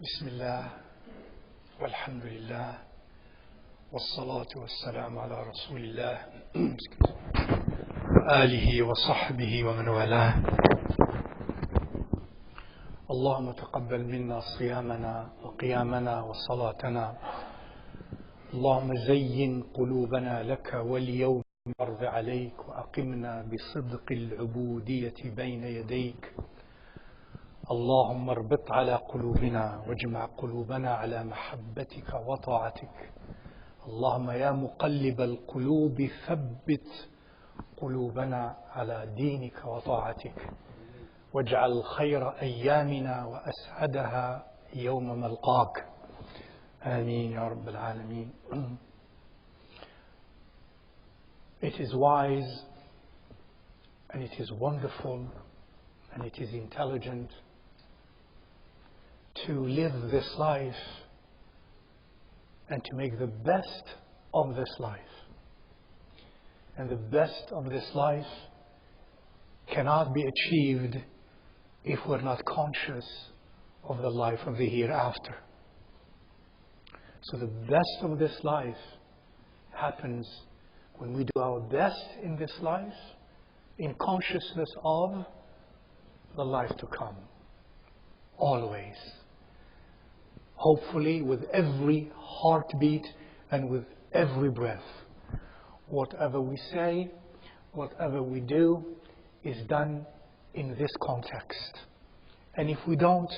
بسم الله والحمد لله والصلاة والسلام على رسول الله وآله وصحبه ومن والاه. اللهم تقبل منا صيامنا وقيامنا وصلاتنا. اللهم زين قلوبنا لك واليوم نرضى عليك وأقمنا بصدق العبودية بين يديك. اللهم اربط على قلوبنا واجمع قلوبنا على محبتك وطاعتك. اللهم يا مقلب القلوب ثبت قلوبنا على دينك وطاعتك، واجعل خير أيامنا وأسعدها يوم ملقاك. آمين يا رب العالمين. It is wise and it is wonderful and it is intelligent to live this life and to make the best of this life. And the best of this life cannot be achieved if we're not conscious of the life of the hereafter. So the best of this life happens when we do our best in this life in consciousness of the life to come. Always. Hopefully with every heartbeat and with every breath. Whatever we say, whatever we do is done in this context. And if we don't,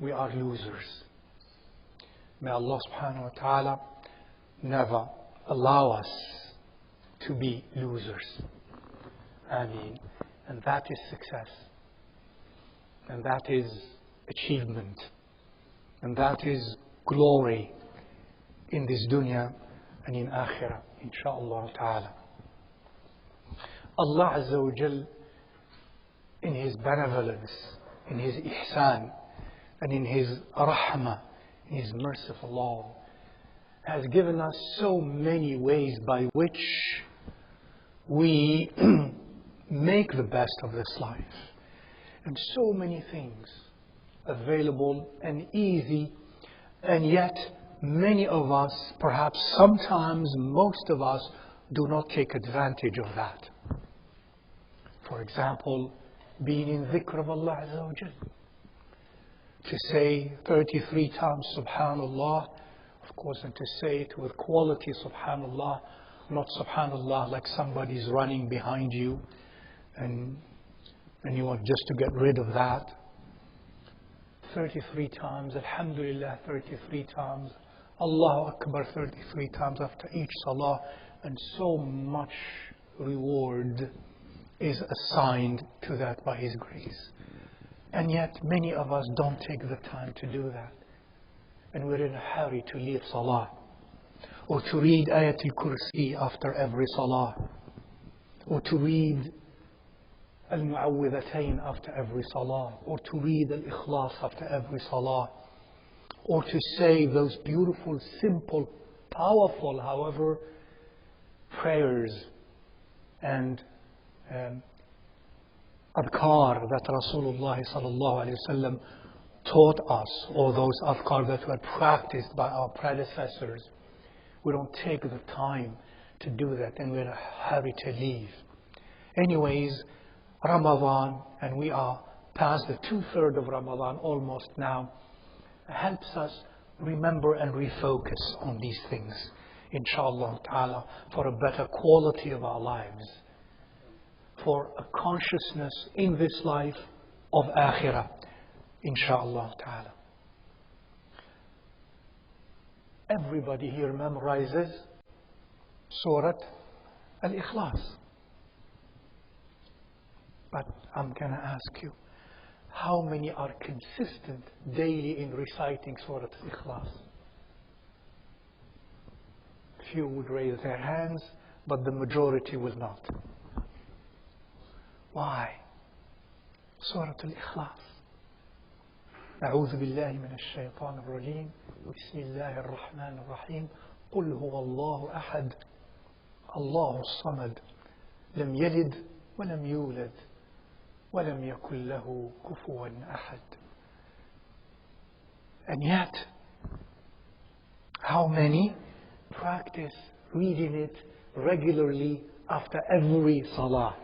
we are losers. May Allah subhanahu wa ta'ala never allow us to be losers. Ameen. And that is success. And that is achievement. And that is glory in this dunya and in akhirah, insha'Allah ta'ala. Allah Azza wa Jal, in His benevolence, in His ihsan, and in His rahmah, in His merciful love, has given us so many ways by which we make the best of this life. And so many things available and easy, and yet many of us, perhaps sometimes most of us, do not take advantage of that. For example, being in dhikr of Allah Azza wa Jal. To say 33 times Subhanallah, of course, and to say it with quality Subhanallah, not Subhanallah like somebody's running behind you and you want just to get rid of that. 33 times, Alhamdulillah 33 times, Allahu Akbar 33 times after each salah, and so much reward is assigned to that by His grace. And yet many of us don't take the time to do that. And we're in a hurry to leave salah, or to read Ayat al-Kursi after every salah, or to read Al-Mu'awwidhatayn after every salah, or to read Al-Ikhlas after every salah, or to say those beautiful, simple, powerful, however, prayers and adhkar that Rasulullah sallallahu alayhi wasallam taught us, or those adhkar that were practiced by our predecessors. We don't take the time to do that, and we're in a hurry to leave. Anyways, Ramadan, and we are past the 2/3 of Ramadan almost now, helps us remember and refocus on these things, inshallah ta'ala, for a better quality of our lives, for a consciousness in this life of akhirah, inshallah ta'ala. Everybody here memorizes Surah Al-Ikhlas. But I'm going to ask you, how many are consistent daily in reciting Surah Al-Ikhlas? Few would raise their hands, but the majority will not. Why? Surah Al-Ikhlas. أعوذ بالله من الشيطان الرجيم بسم الله الرحمن الرحيم قل هو الله أحد الله الصمد لم يلد ولم يولد ولم يكن له كفوا أحد. And yet, how many practice reading it regularly after every salah,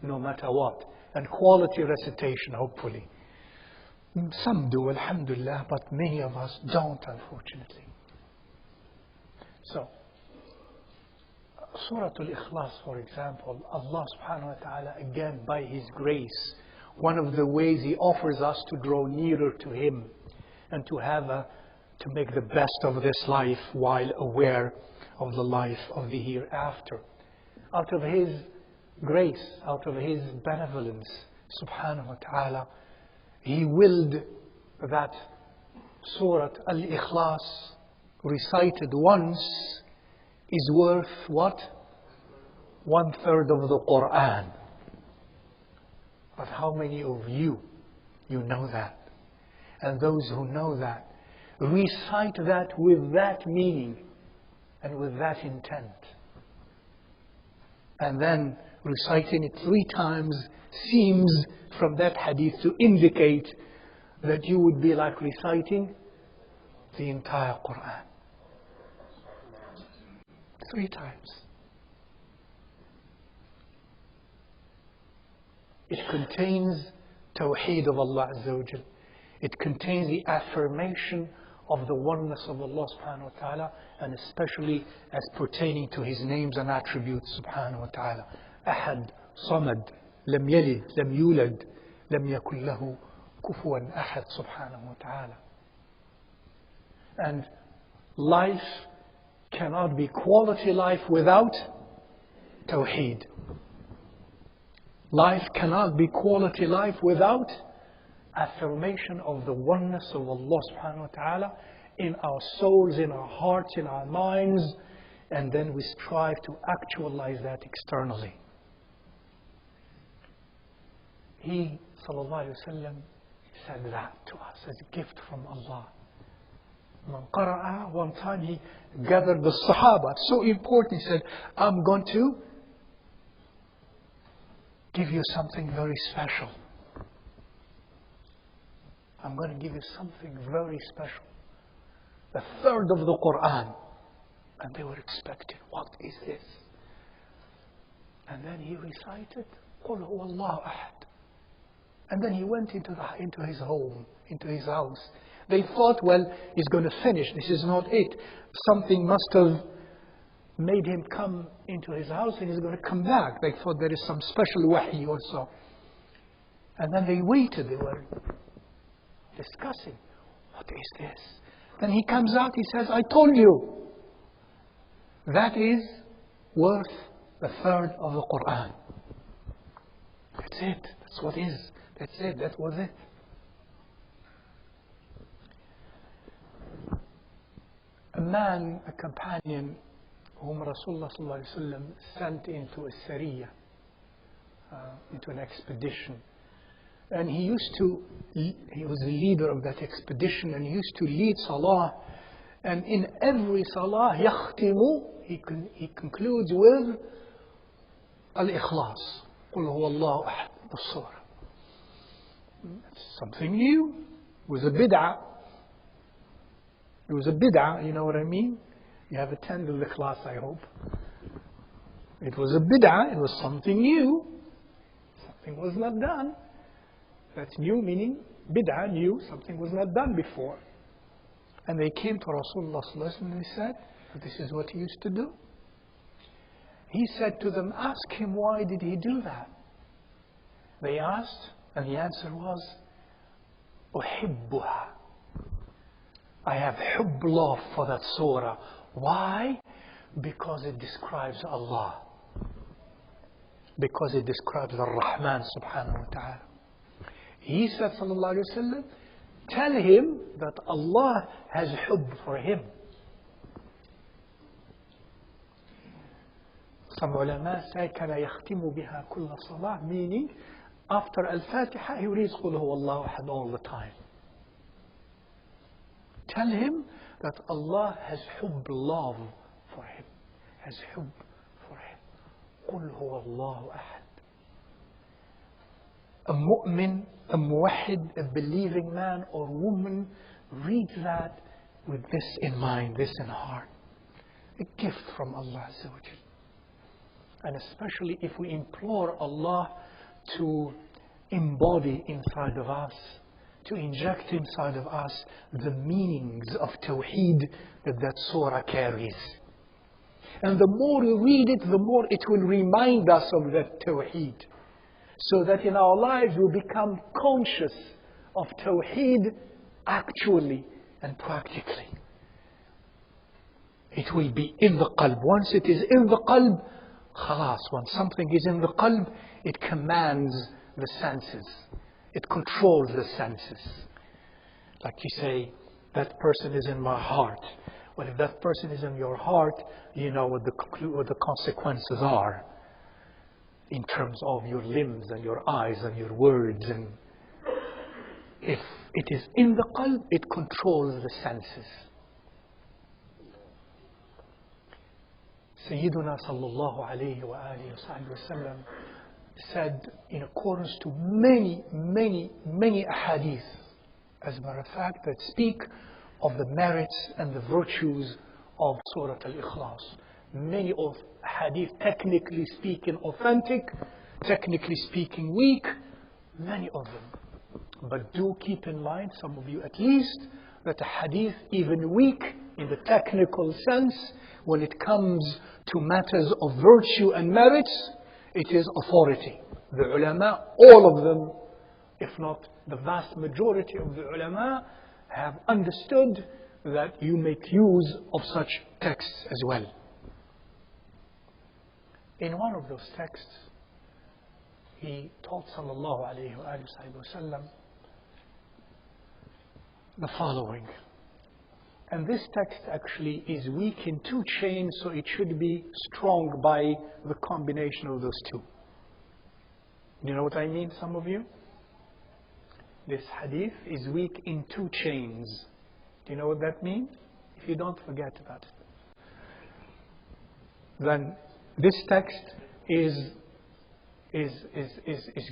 no matter what, and quality recitation, hopefully. Some do, alhamdulillah, but many of us don't, unfortunately. So, Surah Al-Ikhlas, for example, Allah subhanahu wa ta'ala, again, by His grace, one of the ways He offers us to draw nearer to Him and to make the best of this life while aware of the life of the hereafter. Out of His grace, out of His benevolence, subhanahu wa ta'ala, He willed that Surah Al-Ikhlas recited once is worth what? 1/3 of the Quran. But how many of you know that? And those who know that, recite that with that meaning and with that intent. And then reciting it 3 times seems from that hadith to indicate that you would be like reciting the entire Quran. 3 times. It contains Tawheed of Allah Azza wa Jal. It contains the affirmation of the oneness of Allah subhanahu wa ta'ala, and especially as pertaining to His names and attributes subhanahu wa ta'ala. Ahad, Samad, Lam Yalid, Lam Yulad, Lam Yakun Lahu Kufuwan Ahad subhanahu wa ta'ala. And life cannot be quality life without Tawheed. Life cannot be quality life without affirmation of the oneness of Allah subhanahu wa ta'ala in our souls, in our hearts, in our minds, and then we strive to actualize that externally. He, sallallahu alayhi wa sallam, said that to us as a gift from Allah. Man qara'a, one time he gathered the Sahaba. It's so important. He said, I'm going to give you something very special. I'm going to give you something very special. 1/3 of the Quran. And they were expecting, what is this? And then he recited, قُلْ هُوَ اللَّهُ أَحَدٌ. And then he went into his home, into his house. They thought, well, he's going to finish. This is not it. Something must have made him come into his house and he's going to come back. They thought there is some special wahi or so. And then they waited. They were discussing, what is this? Then he comes out, he says, I told you. That is worth 1/3 of the Quran. That's it. That's what is. That's it. That was it. A man, a companion, whom Rasulullah sallallahu alaihi wasallam sent into a Sariyah, into an expedition. And he was the leader of that expedition, and he used to lead salah. And in every salah, yakhtimu, he concludes with Al-Ikhlas. قُلْ هُوَ اللَّهُ أَحَدٌ, the surah. It's something new. It was a bid'ah. It was a bid'ah, you know what I mean? You have attended the class, I hope. It was a bid'ah, it was something new. Something was not done. That's new, meaning bid'ah, new, something was not done before. And they came to Rasulullah sallallahu alaihi wasallam and they said, this is what he used to do. He said to them, ask him why did he do that? They asked, and the answer was, أحبها. I have hubb, love for that surah. Why? Because it describes Allah. Because it describes Ar-Rahman subhanahu wa ta'ala. He said, sallallahu alayhi wa sallam, tell him that Allah has hubb for him. Some ulama say, كَانَ يَخْتِمُ بِهَا كُلَّ صَلَاةٍ, meaning, after Al-Fatiha, he reads قُلْ هُوَ اللَّهُ أَحَدٌ all the time. Tell him that Allah has hubb, love for him. Has hubb for him. قُلْ هُوَ اللَّهُ أَحَدٌ. a mu'min, a muwahid, a believing man or woman reads that with this in mind, this in heart. A gift from Allah Azza wa Jal. And especially if we implore Allah to embody inside of us, to inject inside of us the meanings of Tawheed that surah carries. And the more we read it, the more it will remind us of that Tawheed. So that in our lives we become conscious of Tawheed actually and practically. It will be in the qalb. Once it is in the qalb, khalas, when something is in the qalb, it commands the senses. It controls the senses. Like you say, that person is in my heart. Well, if that person is in your heart, you know what the consequences are in terms of your limbs and your eyes and your words. And if it is in the qalb, it controls the senses. Sayyiduna sallallahu alayhi wa alihi wa sallam said, in accordance to many ahadith, as a matter of fact, that speak of the merits and the virtues of Surah Al-Ikhlas. Many of hadith, technically speaking, authentic, technically speaking, weak, many of them. But do keep in mind, some of you at least, that a hadith, even weak in the technical sense, when it comes to matters of virtue and merits, it is authority. The ulama, all of them, if not the vast majority of the ulama, have understood that you make use of such texts as well. In one of those texts, he taught sallallahu alayhi wa sallam the following. And this text actually is weak in two chains, so it should be strong by the combination of those two. You know what I mean, some of you? This hadith is weak in two chains. Do you know what that means? If you don't, forget about it. Then this text is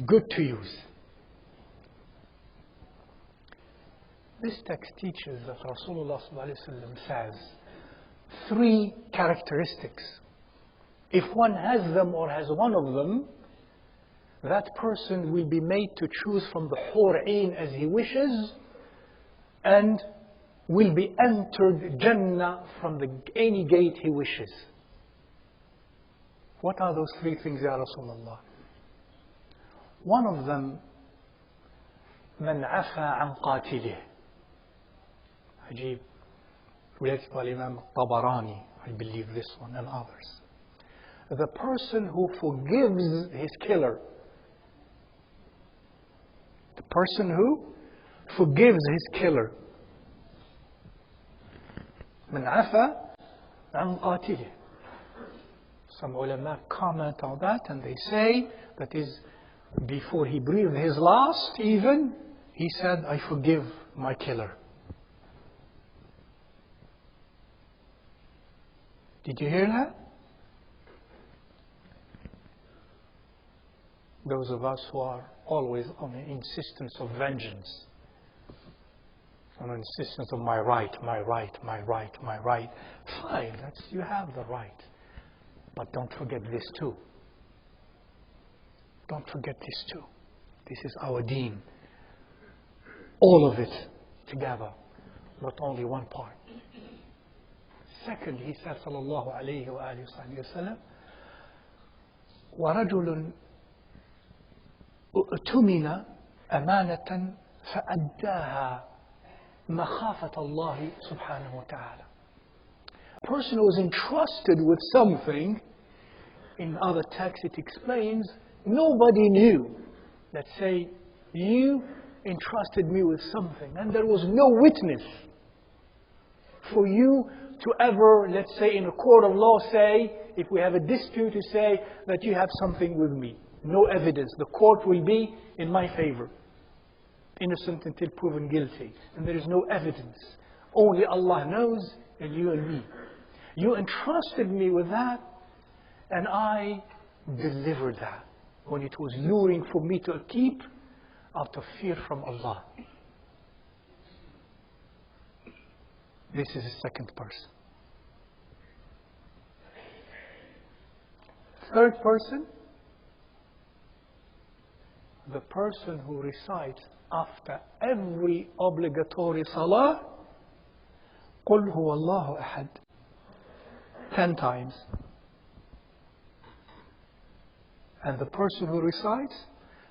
good to use. This text teaches that Rasulullah says 3 characteristics. If one has them or has one of them, that person will be made to choose from the hur'in as he wishes and will be entered Jannah from any gate he wishes. What are those 3 things, Ya Rasulullah? One of them, من عفا عن قاتله. Ajib. Related by Imam Tabarani, I believe this one and others. The person who forgives his killer. The person who forgives his killer. من عفا عن قاتله. Some ulama comment on that and they say that is before he breathed his last even, he said, I forgive my killer. Did you hear that? Those of us who are always on the insistence of vengeance, on the insistence of my right. Fine, you have the right. But don't forget this too. Don't forget this too. This is our deen. All of it together, not only one part. Second, he said, sallallahu alayhi wa sallam, وَرَجُلٌ اؤتمن أمانة فأداها مخافة الله سبحانه وتعالى. A person who was entrusted with something, in other texts it explains, nobody knew. Let's say, you entrusted me with something and there was no witness for you to ever, let's say in a court of law, say, if we have a dispute, to say that you have something with me. No evidence. The court will be in my favor. Innocent until proven guilty. And there is no evidence. Only Allah knows, and you and me. You entrusted me with that, and I delivered that. When it was luring for me to keep, out of fear from Allah. This is the second person. Third person, the person who recites after every obligatory salah, قُلْ هُوَ اللَّهُ أَحَدٌ 10 times. And the person who recites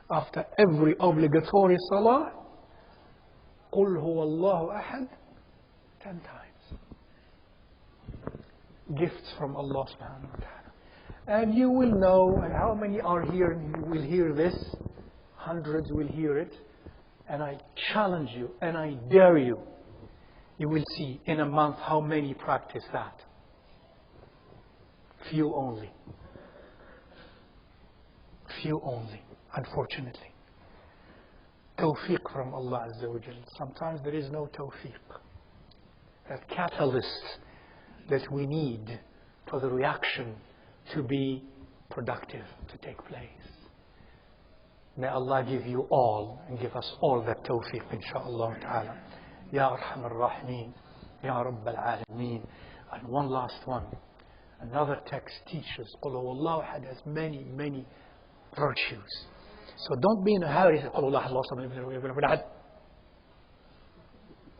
after every obligatory salah, قُلْ هُوَ اللَّهُ أَحَدٌ 10 times. Gifts from Allah subhanahu wa ta'ala. And you will know, and how many are here and you will hear this? Hundreds will hear it. And I challenge you and I dare you. You will see in a month how many practice that. Few only. Few only, unfortunately. Tawfiq from Allah Azza wa Jal. Sometimes there is no tawfiq. That catalyst that we need for the reaction to be productive, to take place. May Allah give you all and give us all that tawfiq, inshaAllah ta'ala. Ya Arham al-Rahmeen, Ya Rabb al-Alameen. And one last one. Another text teaches, قُلْ هُوَ اللَّهُ أَحَدٌ has many, many virtues. So don't be in a hurry. قُلْ هُوَ اللَّهُ أَحَدٌ.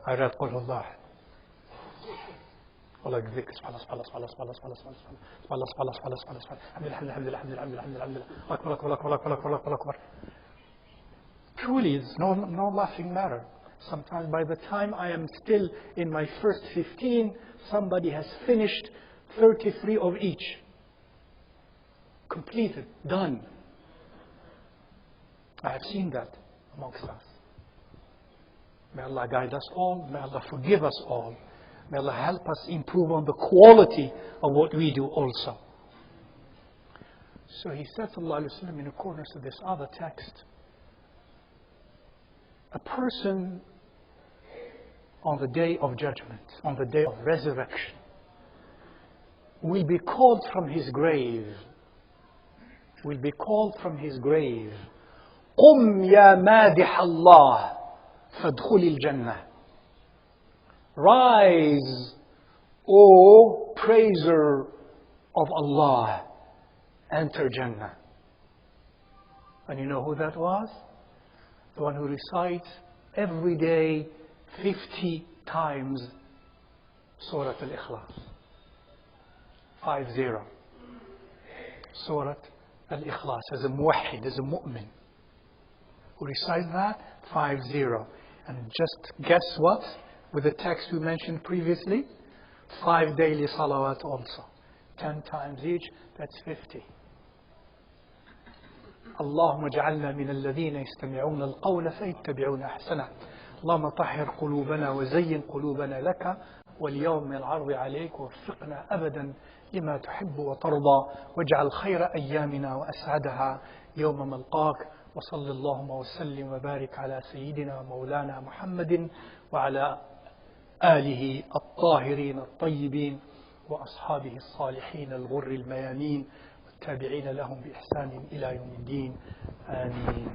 I read قُلْ هُوَ اللَّهُ أَحَدٌ. والله يجزيك سبحان الله سبحان الله سبحان الله سبحان الله سبحان الله سبحان الله سبحان الله سبحان الله سبحان الله الحمد لله الحمد لله الحمد لله الحمد لله الحمد لله أكبر أكبر أكبر أكبر أكبر أكبر أكبر. Truly, it's no laughing matter. Sometimes by the time I am still in my first 15, somebody has finished 33 of each. Completed, done. I have seen that amongst us. May Allah guide us all. May Allah forgive us all. May Allah help us improve on the quality of what we do also. So he said, sallallahu alayhi wa sallam, in accordance to this other text, a person on the day of judgment, on the day of resurrection, will be called from his grave. Will be called from his grave. قُمْ يَا مَادِحَ اللَّهِ فَادْخُلِ الْجَنَّةِ. Rise, O praiser of Allah, enter Jannah. And you know who that was? The one who recites every day 50 times Surah Al-Ikhlas. 50. Surah Al-Ikhlas, as a muwahhid, as a mu'min. Who recites that? 50. And just guess what? With the text we mentioned previously, 5 daily salawat also. 10 times each, that's 50. اللهم اجعلنا من الذين يستمعون القول فيتبعون أحسنه. اللهم طهر قلوبنا وزين قلوبنا لك واليوم من العرض عليك ووفقنا أبدا لما تحب وترضى واجعل خير أيامنا وأسعدها يوم ملقاك وصل اللهم وسلم وبارك على سيدنا مولانا محمد وعلى آله الطاهرين الطيبين وأصحابه الصالحين الغر الميامين والتابعين لهم بإحسان إلى يوم الدين. آمين.